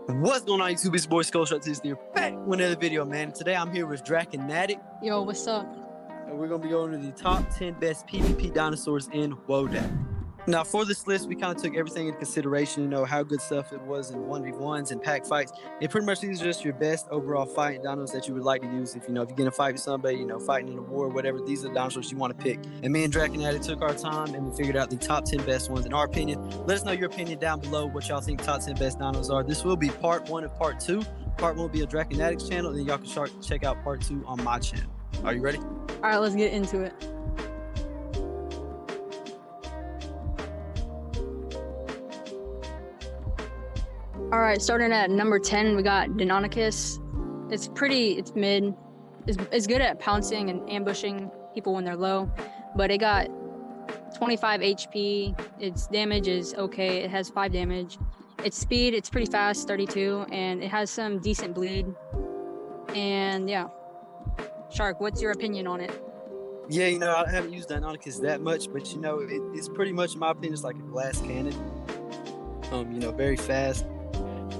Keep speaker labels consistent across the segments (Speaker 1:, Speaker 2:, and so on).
Speaker 1: What's going on, YouTube? It's your boy Skullshots here, back with another video, man. Today I'm here with Drac and Natic.
Speaker 2: Yo, what's up?
Speaker 1: And we're going to be going to the top 10 best PvP dinosaurs in Wodac. Now, for this list, we kind of took everything into consideration, how good stuff it was in 1v1s and pack fights. And pretty much these are just your best overall fighting dinos that you would like to use if, if you get in a fight with somebody, fighting in a war or whatever. These are the dinosaurs you want to pick. And me and Drac and Natic took our time and we figured out the top 10 best ones in our opinion. Let us know your opinion down below, what y'all think top 10 best dinos are. This will be part 1 of part 2. Part 1 will be on Drac and Natic's channel, and then y'all can check out part 2 on my channel. Are you ready?
Speaker 2: All right, let's get into it. All right, starting at number 10, we got Deinonychus. It's mid. It's good at pouncing and ambushing people when they're low, but it got 25 HP. Its damage is okay. It has 5 damage. Its speed, it's pretty fast, 32, and it has some decent bleed. And yeah. Shark, what's your opinion on it?
Speaker 1: Yeah, I haven't used Deinonychus that much, but it's pretty much, in my opinion, it's like a glass cannon. Very fast.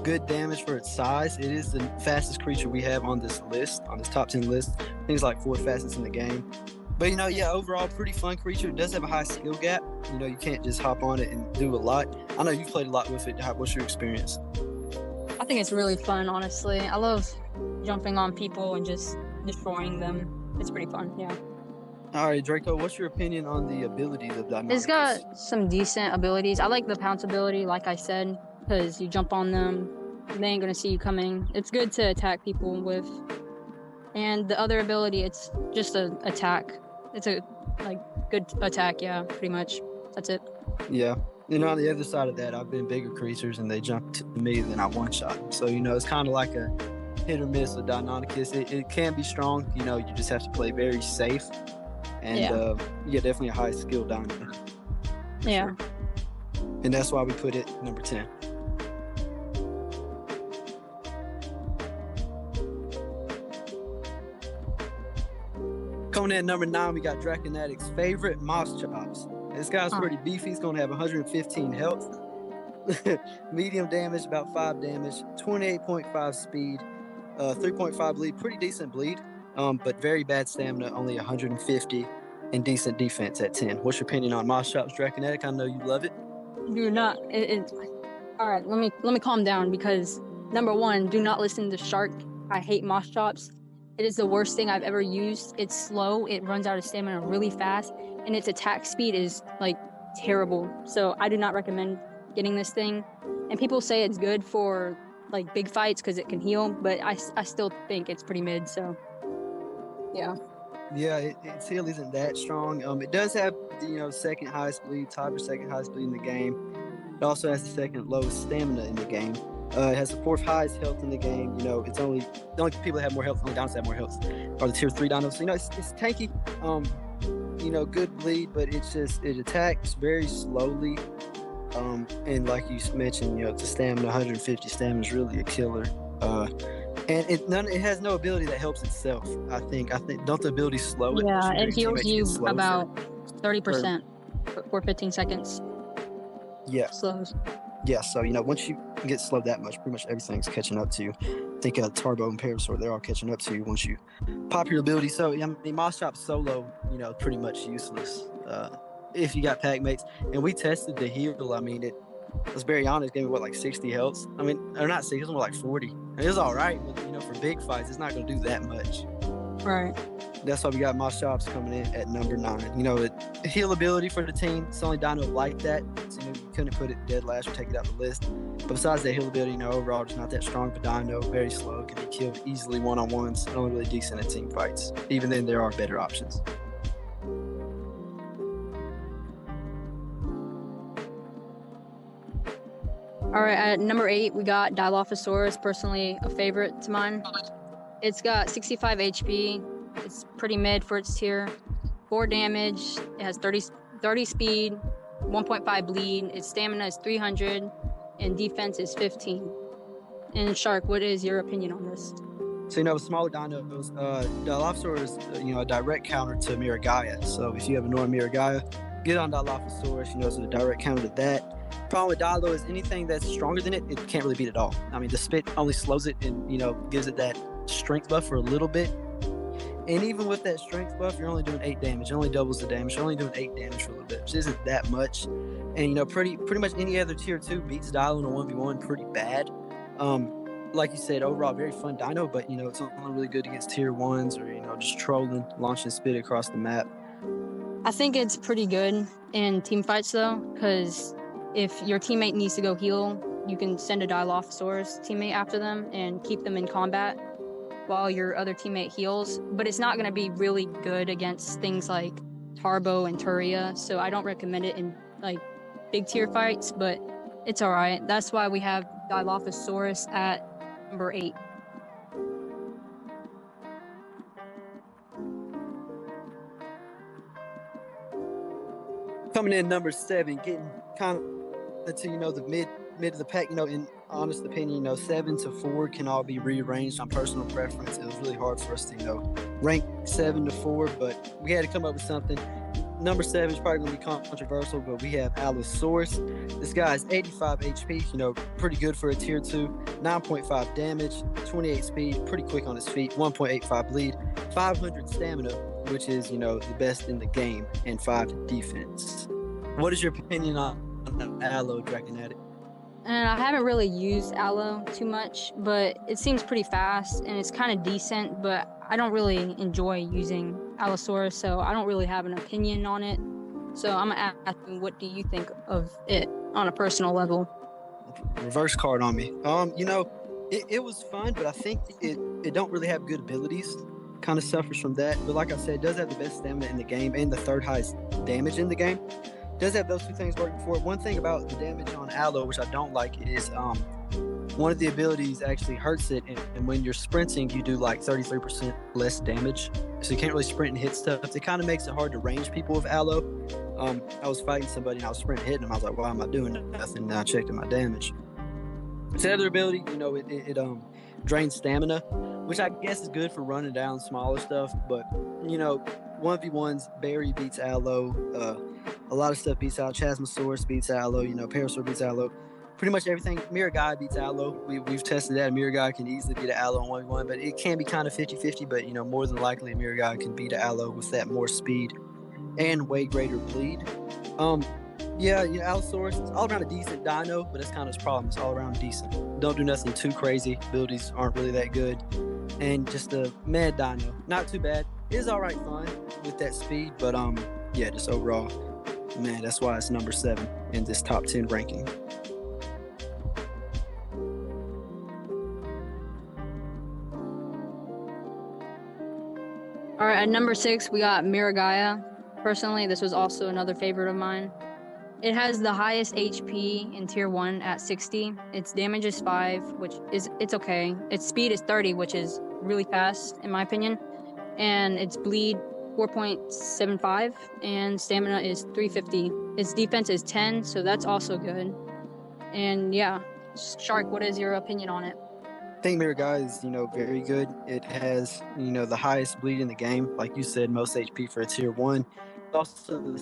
Speaker 1: Good damage for its size. It is the fastest creature we have on this list, on this top 10 list. I think it's like 4th fastest in the game. But overall pretty fun creature. It does have a high skill gap. You can't just hop on it and do a lot. I know you've played a lot with it. What's your experience?
Speaker 2: I think it's really fun, honestly. I love jumping on people and just destroying them. It's pretty fun, yeah.
Speaker 1: All right, Draco, what's your opinion on the abilities of Deinonychus?
Speaker 2: It's got some decent abilities. I like the pounce ability, like I said, because you jump on them, they ain't gonna see you coming. It's good to attack people with. And the other ability, it's just an attack. It's a good attack, yeah, pretty much. That's it.
Speaker 1: Yeah. On the other side of that, I've been bigger creatures and they jump to me, then I one-shot them. So, it's kind of like a hit or miss with Deinonychus. It can be strong, you just have to play very safe. And definitely a high skill dino.
Speaker 2: Yeah.
Speaker 1: Sure. And that's why we put it number 10. Coming in at number 9, we got Drac and Natic's favorite, Mosschops. This guy's pretty beefy. He's going to have 115 health. Medium damage, about 5 damage, 28.5 speed, 3.5 bleed, pretty decent bleed, but very bad stamina, only 150, and decent defense at 10. What's your opinion on Mosschops, Drac and Natic? I know you love it.
Speaker 2: Do not. All right, let me calm down, because number 1, do not listen to Shark. I hate Mosschops. It is the worst thing I've ever used. It's slow. It runs out of stamina really fast, and its attack speed is terrible. So I do not recommend getting this thing. And people say it's good for big fights because it can heal, but I still think it's pretty mid. So yeah.
Speaker 1: Yeah, its heal isn't that strong. It does have the second highest bleed, tied for second highest bleed in the game. It also has the second lowest stamina in the game. It has the 4th highest health in the game. It's only the only people that have more health, only dinos that have more health, are the tier 3 dinos. So, it's tanky. Good bleed, but it attacks very slowly. And like you mentioned, the stamina, 150 stamina is really a killer. And it has no ability that helps itself. I think don't the ability slow it?
Speaker 2: Yeah, it heals you about 30% for 15 seconds.
Speaker 1: Yeah.
Speaker 2: Slows.
Speaker 1: Yeah, so once you get slowed that much, pretty much everything's catching up to you. I think Turbo and Parasaur, they're all catching up to you once you pop your ability. So Mosschops solo, pretty much useless if you got pack mates. And we tested the heal. Let's be honest, it gave me 60 health. Or not 60, it was more like 40. It was all right, but for big fights, it's not going to do that much.
Speaker 2: Right.
Speaker 1: That's why we got Mosschops coming in at number 9. The heal ability for the team, it's the only dino like that. So you couldn't put it dead last or take it out the list. But besides that heal ability, overall, it's not that strong of a dino. Very slow, can be killed easily one-on-ones. Only really decent at team fights. Even then, there are better options.
Speaker 2: All right, at number 8, we got Dilophosaurus, personally a favorite to mine. It's got 65 HP. It's pretty mid for its tier. 4 damage. It has 30 speed, 1.5 bleed. Its stamina is 300, and defense is 15. And Shark, what is your opinion on this?
Speaker 1: So, smaller dinos, Dilophosaurus is, a direct counter to Mimira. So if you have a Mimira, get on Dilophosaurus, it's a direct counter to that. Problem with Dilo is anything that's stronger than it, it can't really beat it all. I mean, the spit only slows it and, gives it that strength buff for a little bit. And even with that strength buff, you're only doing 8 damage. It only doubles the damage. You're only doing 8 damage for a little bit, which isn't that much. And, pretty much any other tier 2 beats Dilo in a 1v1 pretty bad. Like you said, overall, very fun dino, but, it's only really good against tier 1s or, just trolling, launching spit across the map.
Speaker 2: I think it's pretty good in team fights, though, because if your teammate needs to go heal, you can send a Dilophosaurus teammate after them and keep them in combat while your other teammate heals. But it's not going to be really good against things like Tarbo and Turia, so I don't recommend it in big tier fights, but it's all right. That's why we have Dilophosaurus at number 8.
Speaker 1: Coming in number 7, getting kind of to the mid of the pack. In honest opinion, 7 to 4 can all be rearranged on personal preference. It was really hard for us to rank 7 to 4, but we had to come up with something. Number 7 is probably going to be controversial, but we have Alosaurus. This guy is 85 HP, pretty good for a tier 2, 9.5 damage, 28 speed, pretty quick on his feet, 1.85 bleed, 500 stamina, which is, the best in the game, and 5 defense. What is your opinion on Alo, Draconatic?
Speaker 2: And I haven't really used Alo too much, but it seems pretty fast and it's kind of decent, but I don't really enjoy using Alosaurus, so I don't really have an opinion on it. So I'm gonna ask you, what do you think of it on a personal level?
Speaker 1: Reverse card on me. It was fun, but I think it don't really have good abilities. Kind of suffers from that, but like I said, it does have the best stamina in the game and the 3rd highest damage in the game. Does have those 2 things working for it. One thing about the damage on Alo, which I don't like, is one of the abilities actually hurts it, and when you're sprinting, you do 33% less damage, so you can't really sprint and hit stuff. It kind of makes it hard to range people with Alo. I was fighting somebody and I was sprinting hitting him. I was like, why am I doing nothing? And I checked my damage. Its other ability, it drains stamina, which I guess is good for running down smaller stuff, but 1v1s, Barry beats Alo, a lot of stuff beats Alo, Chasmosaurus beats Alo, Parasaur beats Alo, pretty much everything. Mimira beats Alo. We've tested that. Mimira can easily beat an Alo on 1v1, but it can be kind of 50-50, but more than likely Mimira can beat an Alo with that more speed and way greater bleed. Alosaurus is all around a decent dino, but that's kind of his problem. It's all around decent. Don't do nothing too crazy. Abilities aren't really that good. And just a mad dino. Not too bad. It is all right fun with that speed, but just overall, man, that's why it's number 7 in this top 10 ranking.
Speaker 2: All right, at number 6, we got Mimira. Personally, this was also another favorite of mine. It has the highest HP in tier 1 at 60. Its damage is 5, it's okay. Its speed is 30, which is really fast in my opinion. And its bleed 4.75 and stamina is 350. Its defense is 10, so that's also good. And yeah, Shark, what is your opinion on it?
Speaker 1: I think Mimira is, very good. It has, the highest bleed in the game. Like you said, most HP for a tier 1. Also the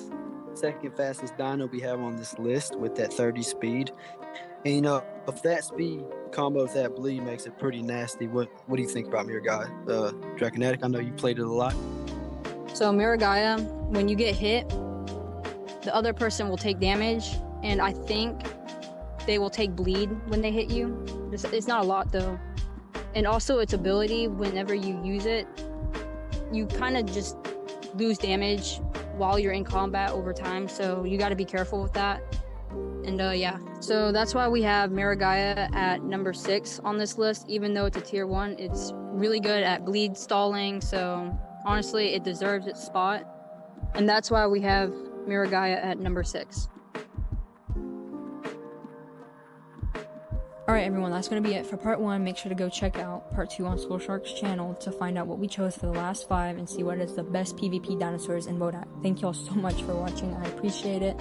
Speaker 1: second fastest dino we have on this list with that 30 speed. And if that speed combo with that bleed makes it pretty nasty, what do you think about Mimira? Draconatic, I know you played it a lot.
Speaker 2: So Mimira, when you get hit, the other person will take damage, and I think they will take bleed when they hit you. It's not a lot though. And also its ability, whenever you use it, you kind of just lose damage while you're in combat over time, so you got to be careful with that. And so that's why we have Mimira at number 6 on this list. Even though it's a tier 1, it's really good at bleed stalling, so honestly it deserves its spot, and that's why we have Mimira at number 6. Alright everyone, that's going to be it for part 1. Make sure to go check out part 2 on Skullshark's channel to find out what we chose for the last 5 and see what is the best PvP dinosaurs in Wodac. Thank you all so much for watching, I appreciate it,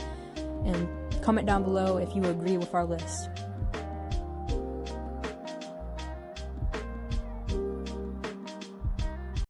Speaker 2: and comment down below if you agree with our list.